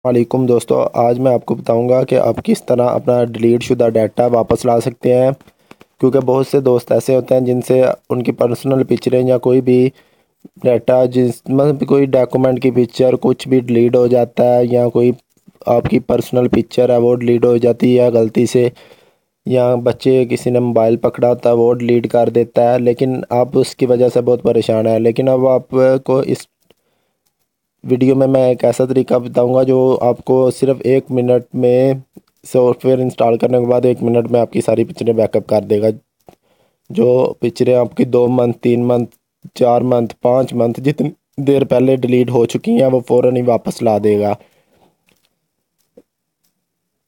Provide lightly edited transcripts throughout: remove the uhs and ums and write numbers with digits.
वालेकुम दोस्तों, आज मैं आपको बताऊंगा कि आप किस तरह अपना डिलीट शुदा डाटा वापस ला सकते हैं। क्योंकि बहुत से दोस्त ऐसे होते हैं जिनसे उनकी पर्सनल पिक्चरें या कोई भी डाटा जिस मतलब कोई डॉक्यूमेंट की पिक्चर कुछ भी डिलीट हो जाता है, या कोई आपकी पर्सनल पिक्चर है वो डिलीट हो जाती है गलती से, या बच्चे किसी ने मोबाइल पकड़ा होता है वो डिलीट कर देता है, लेकिन आप उसकी वजह से बहुत परेशान हैं। लेकिन अब आपको इस वीडियो में मैं एक ऐसा तरीका बताऊंगा जो आपको सिर्फ 1 मिनट में सॉफ्टवेयर इंस्टॉल करने के बाद 1 मिनट में आपकी सारी पिक्चरें बैकअप कर देगा। जो पिक्चरें आपकी 2 मंथ 3 मंथ 4 मंथ 5 मंथ जितनी देर पहले डिलीट हो चुकी हैं वो फ़ौरन ही वापस ला देगा।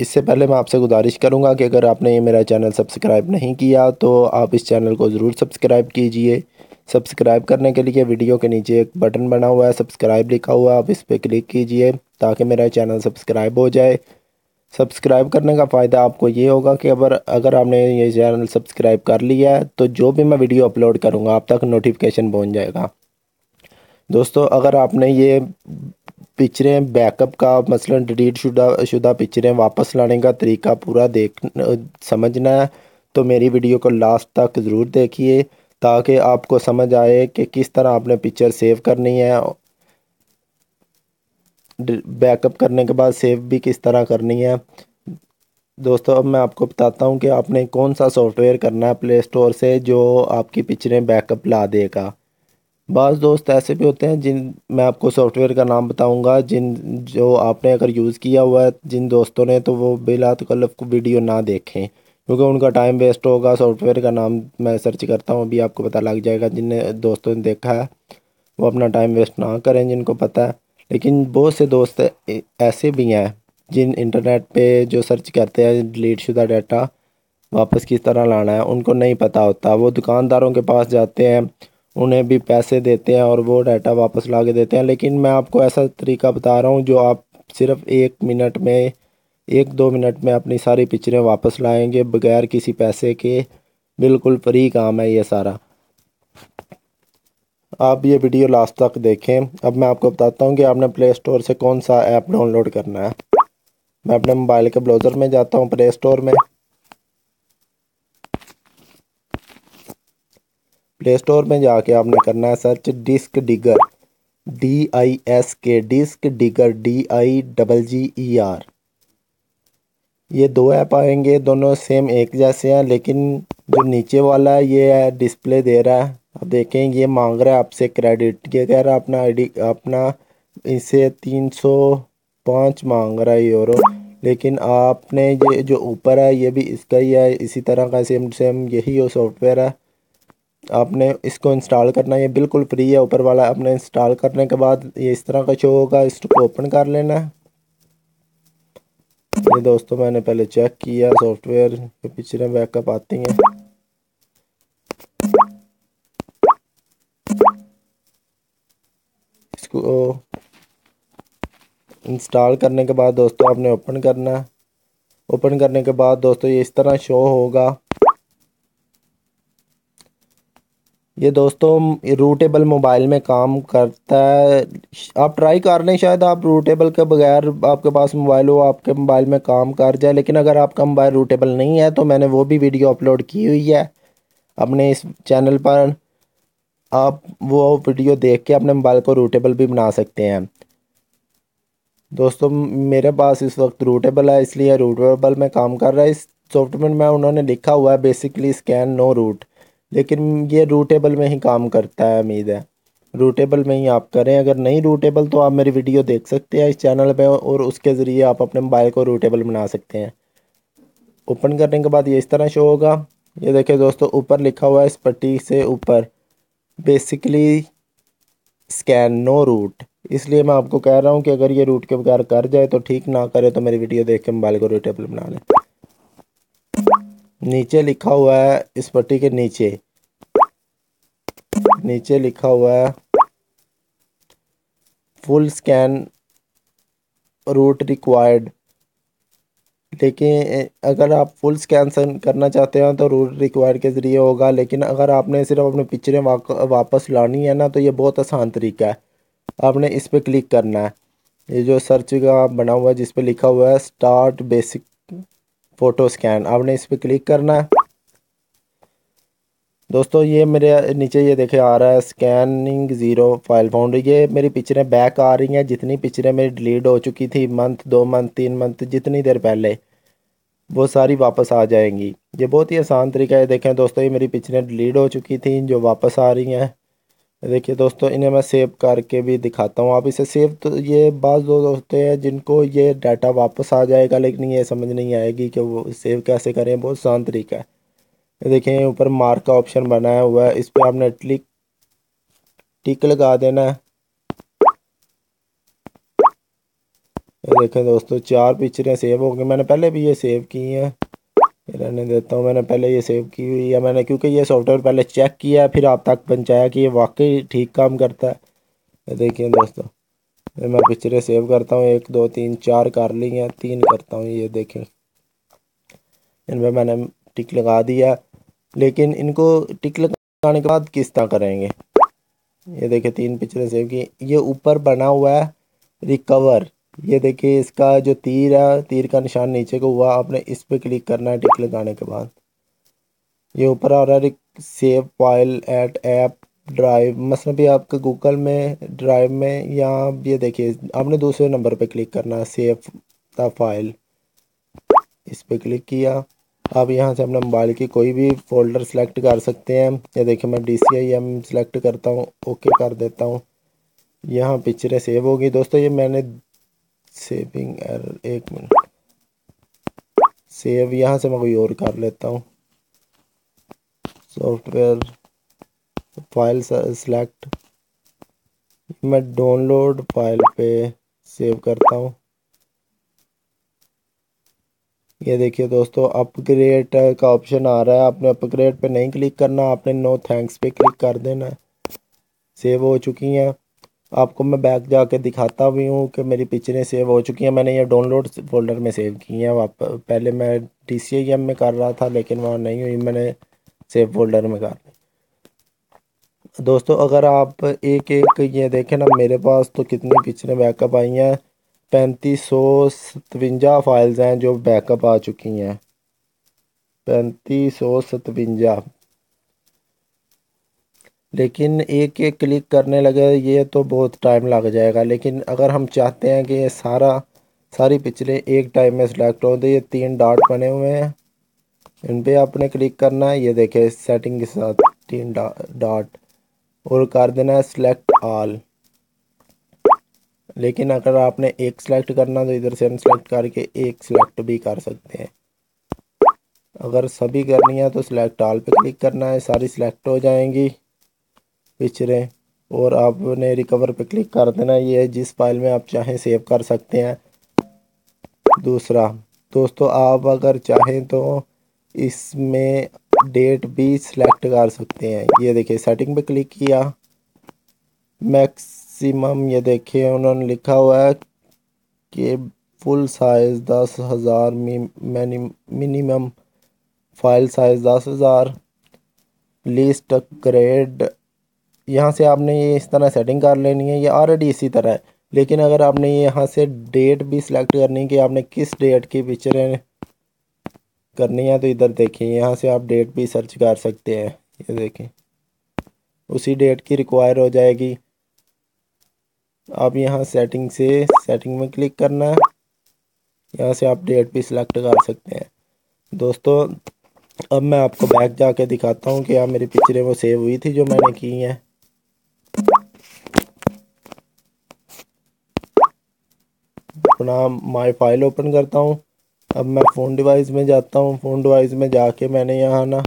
इससे पहले मैं आपसे गुजारिश करूंगा कि अगर आपने ये मेरा चैनल सब्सक्राइब नहीं किया तो आप इस चैनल को ज़रूर सब्सक्राइब कीजिए। सब्सक्राइब करने के लिए वीडियो के नीचे एक बटन बना हुआ है, सब्सक्राइब लिखा हुआ है, आप इस पर क्लिक कीजिए ताकि मेरा चैनल सब्सक्राइब हो जाए। सब्सक्राइब करने का फ़ायदा आपको ये होगा कि अगर अगर आपने ये चैनल सब्सक्राइब कर लिया है तो जो भी मैं वीडियो अपलोड करूँगा आप तक नोटिफिकेशन पहुँच जाएगा। दोस्तों, अगर आपने ये पिक्चरें बैकअप का मसलन डिलीट शुदा शुदा पिक्चरें वापस लाने का तरीका पूरा समझना है तो मेरी वीडियो को लास्ट तक ज़रूर देखिए ताकि आपको समझ आए कि किस तरह आपने पिक्चर सेव करनी है। बैकअप करने के बाद सेव भी किस तरह करनी है। दोस्तों, अब मैं आपको बताता हूँ कि आपने कौन सा सॉफ्टवेयर करना है प्ले स्टोर से जो आपकी पिक्चरें बैकअप ला देगा। बाज़ दोस्त ऐसे भी होते हैं जिन मैं आपको सॉफ्टवेयर का नाम बताऊंगा जिन जो आपने अगर यूज़ किया हुआ है जिन दोस्तों ने, तो वो बिला तकल्लुफ़ को वीडियो ना देखें क्योंकि उनका टाइम वेस्ट होगा। सॉफ्टवेयर का नाम मैं सर्च करता हूँ, अभी आपको पता लग जाएगा। जिन दोस्तों ने देखा है वो अपना टाइम वेस्ट ना करें जिनको पता है। लेकिन बहुत से दोस्त ऐसे भी हैं जिन इंटरनेट पे जो सर्च करते हैं डिलीट शुदा डाटा वापस किस तरह लाना है उनको नहीं पता होता। वो दुकानदारों के पास जाते हैं, उन्हें भी पैसे देते हैं और वो डाटा वापस ला के देते हैं। लेकिन मैं आपको ऐसा तरीका बता रहा हूँ जो आप सिर्फ 1 मिनट में 1-2 मिनट में अपनी सारी पिक्चरें वापस लाएंगे बगैर किसी पैसे के। बिल्कुल फ्री काम है ये सारा। आप ये वीडियो लास्ट तक देखें। अब मैं आपको बताता हूँ कि आपने प्ले स्टोर से कौन सा ऐप डाउनलोड करना है। मैं अपने मोबाइल के ब्राउज़र में जाता हूँ, प्ले स्टोर में। प्ले स्टोर में जाके आपने करना है search disk digger, DISK, disk digger, DIGGER। ये दो ऐप आएंगे, दोनों सेम एक जैसे हैं, लेकिन जो नीचे वाला है ये है डिस्प्ले दे रहा है। अब देखें ये मांग रहा है आपसे क्रेडिट, ये कह रहा है अपना आईडी अपना, इसे 305 मांग रहा है यूरो। लेकिन आपने ये जो ऊपर है ये भी इसका ही है, इसी तरह का सेम सेम यही वो सॉफ्टवेयर है। आपने इसको इंस्टॉल करना है, ये बिल्कुल फ्री है। ऊपर वाला आपने इंस्टॉल करने के बाद ये इस तरह का शो होगा, इसको ओपन कर लेना है। ये दोस्तों मैंने पहले चेक किया सॉफ्टवेयर के पिक्चरें बैकअप आती हैं। इसको इंस्टॉल करने के बाद दोस्तों आपने ओपन करना है। ओपन करने के बाद दोस्तों ये इस तरह शो होगा। ये दोस्तों रूटेबल मोबाइल में काम करता है। आप ट्राई कर लें, शायद आप रूटेबल के बगैर आपके पास मोबाइल हो आपके मोबाइल में काम कर जाए। लेकिन अगर आपका मोबाइल रूटेबल नहीं है तो मैंने वो भी वीडियो अपलोड की हुई है अपने इस चैनल पर। आप वो वीडियो देख के अपने मोबाइल को रूटेबल भी बना सकते हैं। दोस्तों मेरे पास इस वक्त रूटेबल है, इसलिए रूटेबल में काम कर रहा है। इस सॉफ्टवेयर में उन्होंने लिखा हुआ है बेसिकली स्कैन नो रूट, लेकिन ये रूटेबल में ही काम करता है। उम्मीद है रूटेबल में ही आप करें। अगर नहीं रूटेबल तो आप मेरी वीडियो देख सकते हैं इस चैनल पे और उसके ज़रिए आप अपने मोबाइल को रूटेबल बना सकते हैं। ओपन करने के बाद ये इस तरह शो होगा। ये देखिए दोस्तों ऊपर लिखा हुआ है इस पट्टी से ऊपर बेसिकली स्कैन नो रूट। इसलिए मैं आपको कह रहा हूँ कि अगर ये रूट के बगैर कर जाए तो ठीक, ना करे तो मेरी वीडियो देख के मोबाइल को रूटेबल बना लें। नीचे लिखा हुआ है इस पट्टी के नीचे नीचे लिखा हुआ है फुल स्कैन रूट रिक्वायर्ड। लेकिन अगर आप फुल स्कैन करना चाहते हैं तो रूट रिक्वायर्ड के ज़रिए होगा। लेकिन अगर आपने सिर्फ अपनी पिक्चरें वापस लानी है ना तो ये बहुत आसान तरीका है। आपने इस पर क्लिक करना है। ये जो सर्च का बना हुआ है जिस पे लिखा हुआ है स्टार्ट बेसिक फ़ोटो स्कैन, आपने इस पर क्लिक करना है। दोस्तों ये मेरे नीचे ये देखे आ रहा है स्कैनिंग ज़ीरो फाइल फाउंड। ये मेरी पिक्चरें बैक आ रही हैं, जितनी पिक्चरें मेरी डिलीट हो चुकी थी मंथ 2 मंथ 3 मंथ जितनी देर पहले, वो सारी वापस आ जाएंगी। ये बहुत ही आसान तरीका है। देखें दोस्तों ये मेरी पिक्चरें डिलीट हो चुकी थी जो वापस आ रही हैं। देखिए दोस्तों इन्हें मैं सेव करके भी दिखाता हूँ। आप इसे सेव, तो ये बाज़ लोग होते हैं जिनको ये डाटा वापस आ जाएगा लेकिन ये समझ नहीं आएगी कि वो सेव कैसे करें। बहुत आसान तरीका है। ये देखें ऊपर मार्क का ऑप्शन बनाया हुआ है, इस पर आपने टिक लगा देना है। ये देखें दोस्तों 4 पिक्चरें सेव हो गई। मैंने पहले भी ये सेव की हैं, ये रहने देता हूँ। मैंने पहले ये सेव की हुई है मैंने, क्योंकि ये सॉफ्टवेयर पहले चेक किया है फिर आप तक पहुँचाया कि ये वाकई ठीक काम करता है। ये देखिए दोस्तों मैं पिक्चरें सेव करता हूँ, 1 2 3 4 कर ली हैं, 3 करता हूँ। ये देखें इनमें मैंने टिक लगा दिया, लेकिन इनको टिक लगाने के बाद किस तरह करेंगे। ये देखिए 3 पिक्चरें सेव की। ये ऊपर बना हुआ है रिकवर, ये देखिए इसका जो तीर है, तीर का निशान नीचे को हुआ, आपने इस पर क्लिक करना है टिक लगाने के बाद। ये ऊपर आ रहा है save file eight app drive, मतलब भी आपके गूगल में ड्राइव में, या ये देखिए आपने दूसरे नंबर पे क्लिक करना है सेव द फाइल, इस पे क्लिक किया। आप यहाँ से अपने मोबाइल की कोई भी फ़ोल्डर सेलेक्ट कर सकते हैं। ये देखिए मैं DCIM सेलेक्ट करता हूँ, ओके कर देता हूँ। यहाँ पिक्चरें सेव होगी। दोस्तों ये मैंने सेविंग एरर, 1 मिनट, सेव यहाँ से मैं कोई और कर लेता हूँ, सॉफ्टवेयर फाइल सेलेक्ट, मैं डाउनलोड फाइल पे सेव करता हूँ। ये देखिए दोस्तों अपग्रेड का ऑप्शन आ रहा है, आपने अपग्रेड पे नहीं क्लिक करना, आपने नो थैंक्स पे क्लिक कर देना है। सेव हो चुकी हैं। आपको मैं बैक जाके दिखाता भी हूँ कि मेरी पिक्चरें सेव हो चुकी हैं। मैंने ये डाउनलोड फोल्डर में सेव की हैं। पहले मैं DCIM में कर रहा था लेकिन वहाँ नहीं हुई, मैंने सेव फोल्डर में कर ली। दोस्तों अगर आप एक एक ये देखें ना, मेरे पास तो कितनी पिक्चरें बैकअप आई हैं, 3557 फाइल्स हैं जो बैकअप आ चुकी हैं, 3557। लेकिन एक एक क्लिक करने लगे ये तो बहुत टाइम लग जाएगा, लेकिन अगर हम चाहते हैं कि ये सारी पिक्चरें एक टाइम में सिलेक्ट हो, तो ये 3 डॉट बने हुए हैं, इन पे आपने क्लिक करना है। ये देखें सेटिंग के साथ 3 डॉट, और कर देना है सिलेक्ट ऑल। लेकिन अगर आपने एक सिलेक्ट करना तो इधर से अनसेलेक्ट करके एक सिलेक्ट भी कर सकते हैं। अगर सभी करनी है तो सिलेक्ट ऑल पे क्लिक करना है, सारी सिलेक्ट हो जाएंगी पिक्चरें, और आपने रिकवर पे क्लिक कर देना। ये जिस फाइल में आप चाहें सेव कर सकते हैं। दूसरा दोस्तों आप अगर चाहें तो इसमें डेट भी सिलेक्ट कर सकते हैं। ये देखिए सेटिंग पे क्लिक किया, मैक्सिमम, ये देखिए उन्होंने लिखा हुआ है कि full size 10,000, minimum file size 10,000, least grade. यहाँ से आपने ये इस तरह सेटिंग कर लेनी है, ये ऑलरेडी इसी तरह है। लेकिन अगर आपने ये यहाँ से डेट भी सिलेक्ट करनी है कि आपने किस डेट की पिक्चरें करनी है, तो इधर देखिए यहाँ से आप डेट भी सर्च कर सकते हैं। ये देखें उसी डेट की रिक्वायर हो जाएगी। आप यहाँ सेटिंग में क्लिक करना है, यहाँ से आप डेट भी सिलेक्ट कर सकते हैं। दोस्तों अब मैं आपको बैक जाके दिखाता हूँ कि आप मेरी पिक्चरें वो सेव हुई थी जो मैंने की हैं। अपना माई फाइल ओपन करता हूँ। अब मैं फ़ोन डिवाइस में जाता हूँ। फ़ोन डिवाइस में जाके मैंने यहाँ ना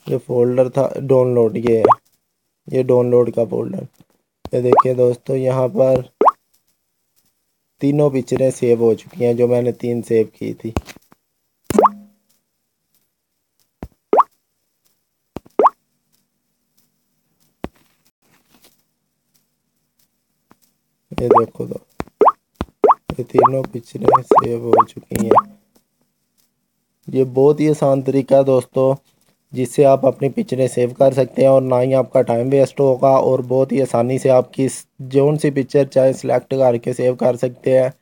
जो फोल्डर था डाउनलोड, ये है, ये डाउनलोड का फोल्डर। ये देखिए दोस्तों यहाँ पर तीनों पिक्चरें सेव हो चुकी हैं जो मैंने 3 सेव की थी। ये देखो तो ये तीनों पिक्चरें सेव हो चुकी हैं। ये बहुत ही आसान तरीका है दोस्तों, जिससे आप अपनी पिक्चरें सेव कर सकते हैं और ना ही आपका टाइम वेस्ट होगा और बहुत ही आसानी से आप किस जौन सी पिक्चर चाहे सिलेक्ट करके सेव कर सकते हैं।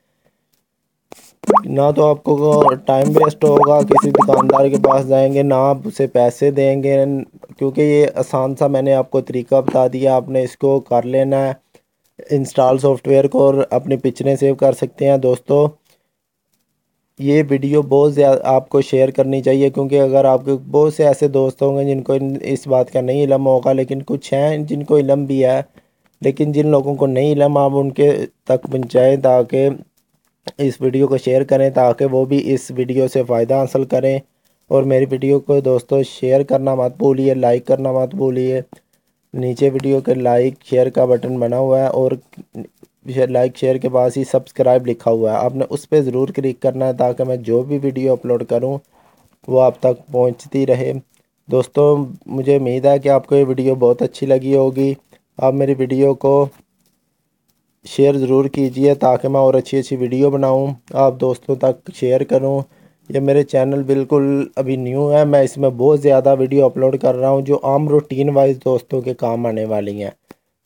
ना तो आपको टाइम वेस्ट होगा, किसी दुकानदार के पास जाएंगे ना आप उसे पैसे देंगे, क्योंकि ये आसान सा मैंने आपको तरीका बता दिया। आपने इसको कर लेना है इंस्टॉल सॉफ्टवेयर को और अपनी पिक्चरें सेव कर सकते हैं। दोस्तों ये वीडियो बहुत ज़्यादा आपको शेयर करनी चाहिए, क्योंकि अगर आपके बहुत से ऐसे दोस्त होंगे जिनको इस बात का नहीं इल्म होगा, लेकिन कुछ हैं जिनको इल्म भी है, लेकिन जिन लोगों को नहीं इल्म आप उनके तक पहुँचाएँ ताकि इस वीडियो को शेयर करें ताकि वो भी इस वीडियो से फ़ायदा हासिल करें। और मेरी वीडियो को दोस्तों शेयर करना मत भूलिए, लाइक करना मत भूलिए। नीचे वीडियो के लाइक शेयर का बटन बना हुआ है और लाइक शेयर के पास ही सब्सक्राइब लिखा हुआ है, आपने उस पर ज़रूर क्लिक करना है ताकि मैं जो भी वीडियो अपलोड करूं वो आप तक पहुंचती रहे। दोस्तों मुझे उम्मीद है कि आपको ये वीडियो बहुत अच्छी लगी होगी। आप मेरी वीडियो को शेयर ज़रूर कीजिए ताकि मैं और अच्छी अच्छी वीडियो बनाऊं, आप दोस्तों तक शेयर करूं। ये मेरे चैनल बिल्कुल अभी न्यू है, मैं इसमें बहुत ज़्यादा वीडियो अपलोड कर रहा हूं जो आम रूटीन वाइज दोस्तों के काम आने वाली हैं।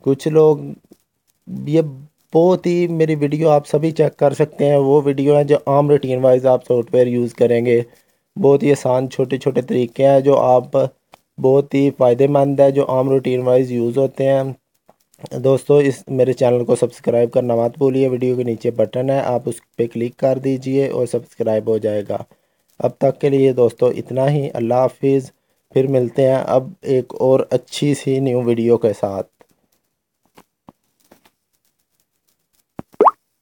कुछ लोग ये बहुत ही मेरी वीडियो आप सभी चेक कर सकते हैं, वो वीडियो हैं जो आम रूटीन वाइज आप सॉफ्टवेयर यूज़ करेंगे। बहुत ही आसान छोटे छोटे तरीके हैं जो आप बहुत ही फ़ायदेमंद है, जो आम रूटीन वाइज यूज़ होते हैं। दोस्तों इस मेरे चैनल को सब्सक्राइब करना मत भूलिए, वीडियो के नीचे बटन है आप उस पर क्लिक कर दीजिए और सब्सक्राइब हो जाएगा। अब तक के लिए दोस्तों इतना ही, अल्लाह हाफिज़। फिर मिलते हैं अब एक और अच्छी सी न्यू वीडियो के साथ।